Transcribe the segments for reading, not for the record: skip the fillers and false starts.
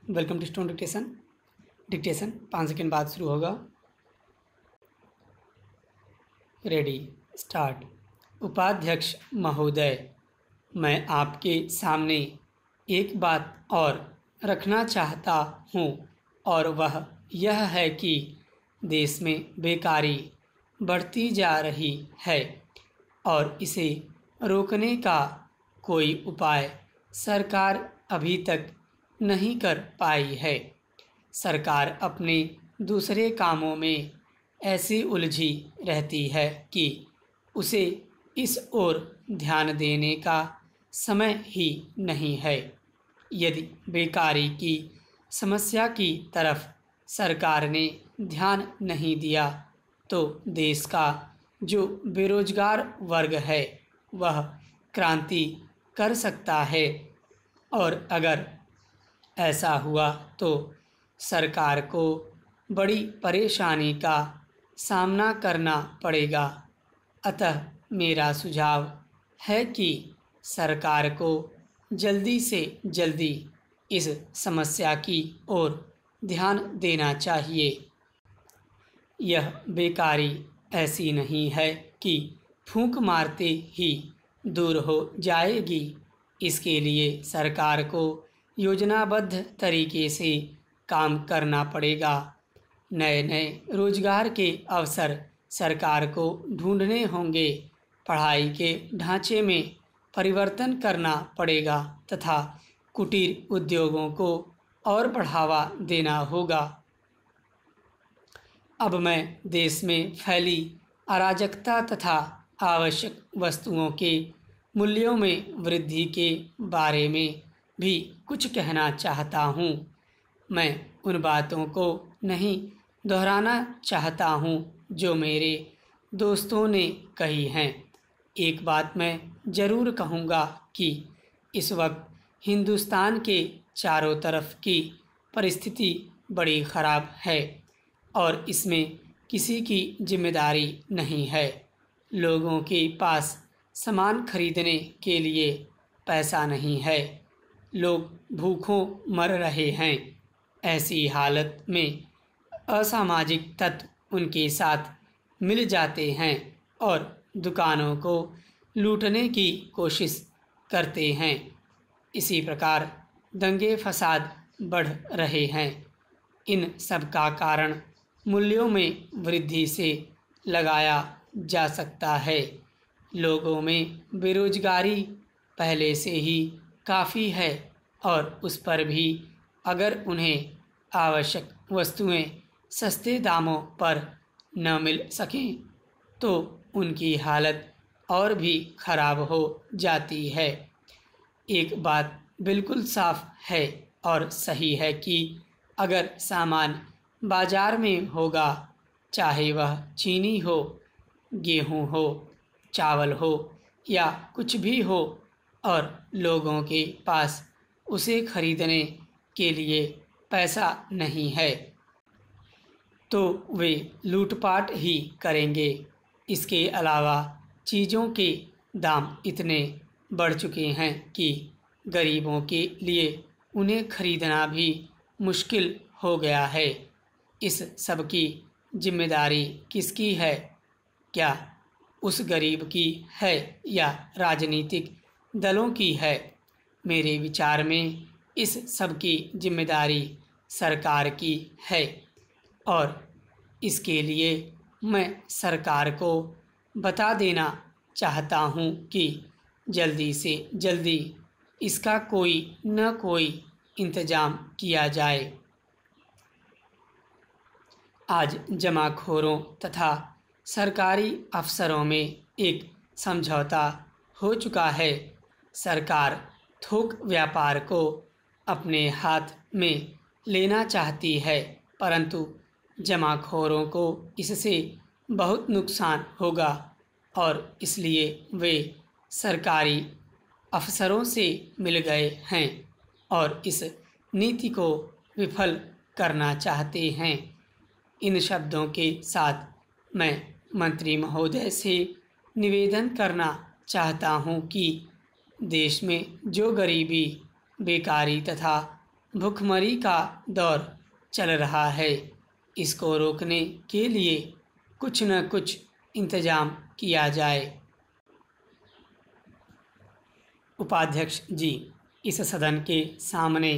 Welcome to stone dictation. Dictation 5 second बाद शुरू होगा। Ready start. उपाध्यक्ष महोदय, मैं आपके सामने एक बात और रखना चाहता हूँ और वह यह है कि देश में बेकारी बढ़ती जा रही है और इसे रोकने का कोई उपाय सरकार अभी तक नहीं कर पाई है। सरकार अपने दूसरे कामों में ऐसी उलझी रहती है कि उसे इस ओर ध्यान देने का समय ही नहीं है। यदि बेकारी की समस्या की तरफ सरकार ने ध्यान नहीं दिया तो देश का जो बेरोजगार वर्ग है वह क्रांति कर सकता है और अगर ऐसा हुआ तो सरकार को बड़ी परेशानी का सामना करना पड़ेगा। अतः मेरा सुझाव है कि सरकार को जल्दी से जल्दी इस समस्या की ओर ध्यान देना चाहिए। यह बेकारी ऐसी नहीं है कि फूंक मारते ही दूर हो जाएगी। इसके लिए सरकार को योजनाबद्ध तरीके से काम करना पड़ेगा। नए नए रोजगार के अवसर सरकार को ढूंढने होंगे। पढ़ाई के ढांचे में परिवर्तन करना पड़ेगा तथा कुटीर उद्योगों को और बढ़ावा देना होगा। अब मैं देश में फैली अराजकता तथा आवश्यक वस्तुओं के मूल्यों में वृद्धि के बारे में भी कुछ कहना चाहता हूँ। मैं उन बातों को नहीं दोहराना चाहता हूँ जो मेरे दोस्तों ने कही हैं। एक बात मैं ज़रूर कहूँगा कि इस वक्त हिंदुस्तान के चारों तरफ की परिस्थिति बड़ी ख़राब है और इसमें किसी की जिम्मेदारी नहीं है। लोगों के पास सामान खरीदने के लिए पैसा नहीं है। लोग भूखों मर रहे हैं। ऐसी हालत में असामाजिक तत्व उनके साथ मिल जाते हैं और दुकानों को लूटने की कोशिश करते हैं। इसी प्रकार दंगे फसाद बढ़ रहे हैं। इन सब का कारण मूल्यों में वृद्धि से लगाया जा सकता है। लोगों में बेरोजगारी पहले से ही काफ़ी है और उस पर भी अगर उन्हें आवश्यक वस्तुएं सस्ते दामों पर न मिल सकें तो उनकी हालत और भी खराब हो जाती है। एक बात बिल्कुल साफ है और सही है कि अगर सामान बाजार में होगा, चाहे वह चीनी हो, गेहूं हो, चावल हो या कुछ भी हो और लोगों के पास उसे खरीदने के लिए पैसा नहीं है तो वे लूटपाट ही करेंगे। इसके अलावा चीज़ों के दाम इतने बढ़ चुके हैं कि गरीबों के लिए उन्हें खरीदना भी मुश्किल हो गया है। इस सब की जिम्मेदारी किसकी है? क्या उस गरीब की है या राजनीतिक दलों की है? मेरे विचार में इस सब की जिम्मेदारी सरकार की है और इसके लिए मैं सरकार को बता देना चाहता हूँ कि जल्दी से जल्दी इसका कोई न कोई इंतज़ाम किया जाए। आज जमाखोरों तथा सरकारी अफसरों में एक समझौता हो चुका है। सरकार थोक व्यापार को अपने हाथ में लेना चाहती है परंतु जमाखोरों को इससे बहुत नुकसान होगा और इसलिए वे सरकारी अफसरों से मिल गए हैं और इस नीति को विफल करना चाहते हैं। इन शब्दों के साथ मैं मंत्री महोदय से निवेदन करना चाहता हूँ कि देश में जो गरीबी, बेकारी तथा भुखमरी का दौर चल रहा है। इसको रोकने के लिए कुछ न कुछ इंतजाम किया जाए। उपाध्यक्ष जी, इस सदन के सामने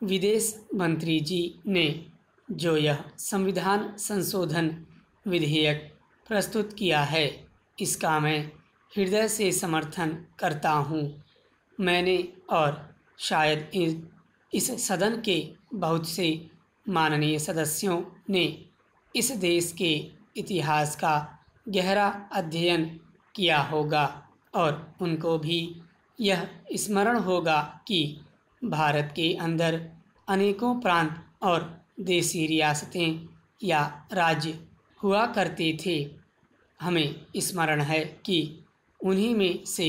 विदेश मंत्री जी ने जो यह संविधान संशोधन विधेयक प्रस्तुत किया है, इसका मैं हृदय से समर्थन करता हूँ। मैंने और शायद इस सदन के बहुत से माननीय सदस्यों ने इस देश के इतिहास का गहरा अध्ययन किया होगा और उनको भी यह स्मरण होगा कि भारत के अंदर अनेकों प्रांत और देसी रियासतें या राज्य हुआ करते थे। हमें स्मरण है कि उन्हीं में से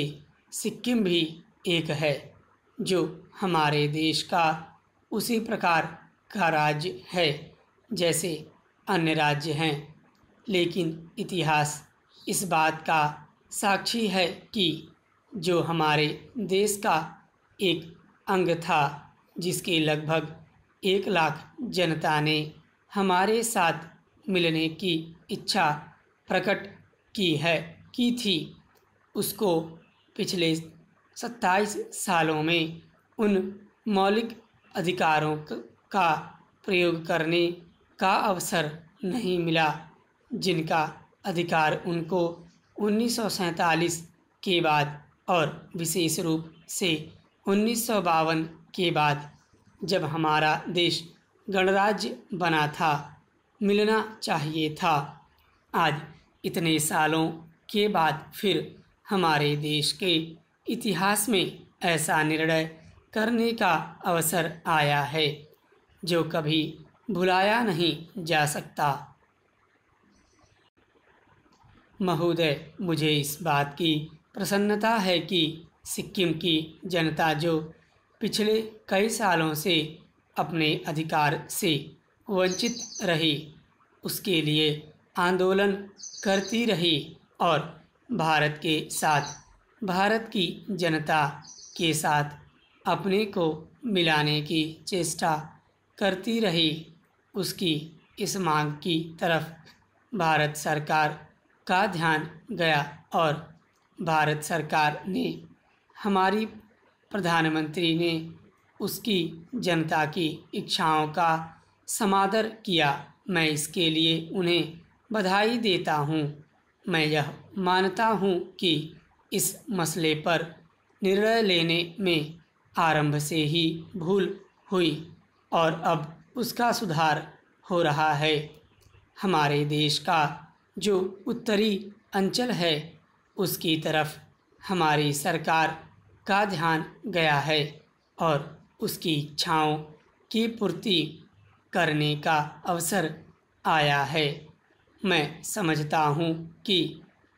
सिक्किम भी एक है, जो हमारे देश का उसी प्रकार का राज्य है जैसे अन्य राज्य हैं। लेकिन इतिहास इस बात का साक्षी है कि जो हमारे देश का एक अंग था, जिसके लगभग 1 लाख जनता ने हमारे साथ मिलने की इच्छा प्रकट की थी, उसको पिछले 27 सालों में उन मौलिक अधिकारों का प्रयोग करने का अवसर नहीं मिला, जिनका अधिकार उनको 1947 के बाद और विशेष रूप से 1952 के बाद, जब हमारा देश गणराज्य बना था, मिलना चाहिए था। आज इतने सालों के बाद फिर हमारे देश के इतिहास में ऐसा निर्णय करने का अवसर आया है जो कभी भुलाया नहीं जा सकता। महोदय, मुझे इस बात की प्रसन्नता है कि सिक्किम की जनता जो पिछले कई सालों से अपने अधिकार से वंचित रही, उसके लिए आंदोलन करती रही और भारत के साथ, भारत की जनता के साथ अपने को मिलाने की चेष्टा करती रही। उसकी इस मांग की तरफ भारत सरकार का ध्यान गया और भारत सरकार ने, हमारी प्रधानमंत्री ने उसकी जनता की इच्छाओं का समादर किया। मैं इसके लिए उन्हें बधाई देता हूँ। मैं यह मानता हूँ कि इस मसले पर निर्णय लेने में आरंभ से ही भूल हुई और अब उसका सुधार हो रहा है। हमारे देश का जो उत्तरी अंचल है, उसकी तरफ हमारी सरकार का ध्यान गया है और उसकी इच्छाओं की पूर्ति करने का अवसर आया है। मैं समझता हूँ कि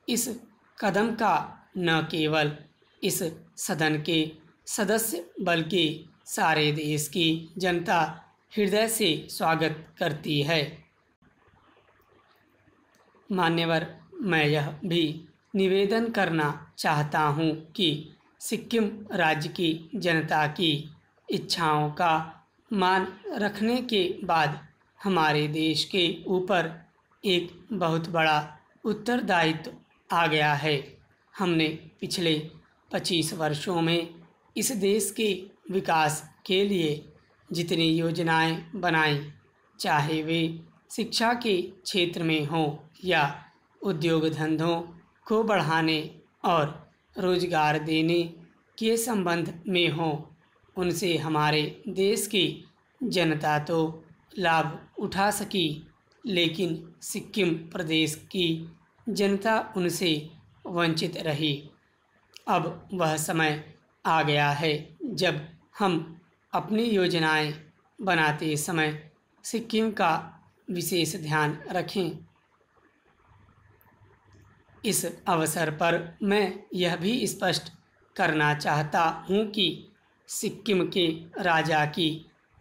इस कदम का न केवल इस सदन के सदस्य बल्कि सारे देश की जनता हृदय से स्वागत करती है। मान्यवर, मैं यह भी निवेदन करना चाहता हूँ कि सिक्किम राज्य की जनता की इच्छाओं का मान रखने के बाद हमारे देश के ऊपर एक बहुत बड़ा उत्तरदायित्व आ गया है। हमने पिछले 25 वर्षों में इस देश के विकास के लिए जितनी योजनाएं बनाई, चाहे वे शिक्षा के क्षेत्र में हों या उद्योग धंधों को बढ़ाने और रोजगार देने के संबंध में हों, उनसे हमारे देश की जनता तो लाभ उठा सकी, लेकिन सिक्किम प्रदेश की जनता उनसे वंचित रही। अब वह समय आ गया है जब हम अपनी योजनाएं बनाते समय सिक्किम का विशेष ध्यान रखें। इस अवसर पर मैं यह भी स्पष्ट करना चाहता हूँ कि सिक्किम के राजा की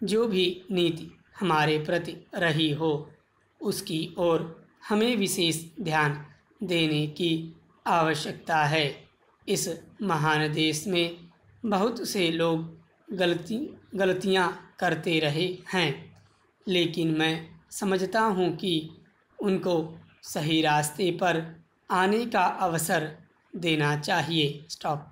जो भी नीति हमारे प्रति रही हो, उसकी ओर हमें विशेष ध्यान देने की आवश्यकता है। इस महान देश में बहुत से लोग गलतियाँ करते रहे हैं, लेकिन मैं समझता हूँ कि उनको सही रास्ते पर आने का अवसर देना चाहिए। स्टॉप।